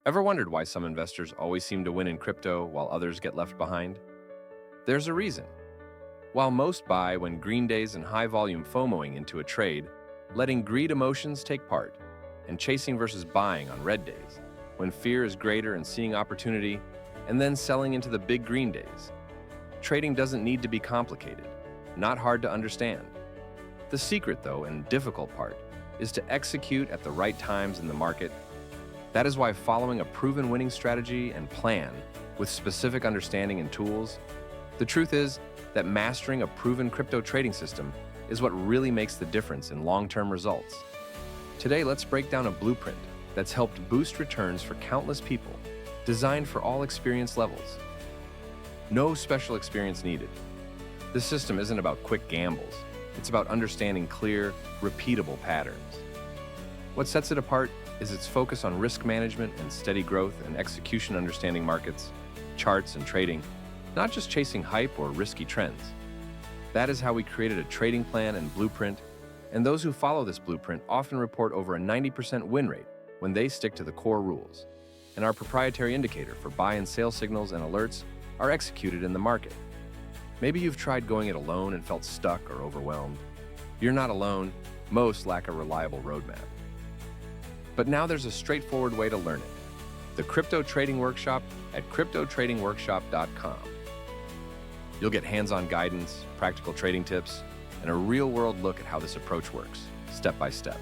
Ever wondered why some investors always seem to win in crypto while others get left behind? There's a reason. While most buy when green days and high volume FOMOing into a trade, letting greed emotions take part, and chasing versus buying on red days, when fear is greater and seeing opportunity, and then selling into the big green days. Trading doesn't need to be complicated, not hard to understand. The secret, though, and difficult part, is to execute at the right times in the market. That is why following a proven winning strategy and plan with specific understanding and tools, the truth is that mastering a proven crypto trading system is what really makes the difference in long-term results. Today, let's break down a blueprint that's helped boost returns for countless people, designed for all experience levels. No special experience needed. This system isn't about quick gambles. It's about understanding clear, repeatable patterns. What sets it apart is its focus on risk management and steady growth and execution, understanding markets, charts, and trading, not just chasing hype or risky trends. That is how we created a trading plan and blueprint, and those who follow this blueprint often report over a 90% win rate when they stick to the core rules. And our proprietary indicator for buy and sell signals and alerts are executed in the market. Maybe you've tried going it alone and felt stuck or overwhelmed. You're not alone. Most lack a reliable roadmap. But now there's a straightforward way to learn it. The Crypto Trading Workshop at cryptotradingworkshop.com. You'll get hands-on guidance, practical trading tips, and a real-world look at how this approach works, step by step.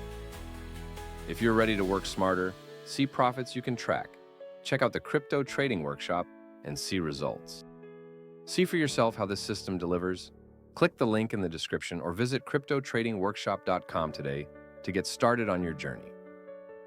If you're ready to work smarter, see profits you can track, check out the Crypto Trading Workshop and see results. See for yourself how this system delivers. Click the link in the description or visit cryptotradingworkshop.com today to get started on your journey.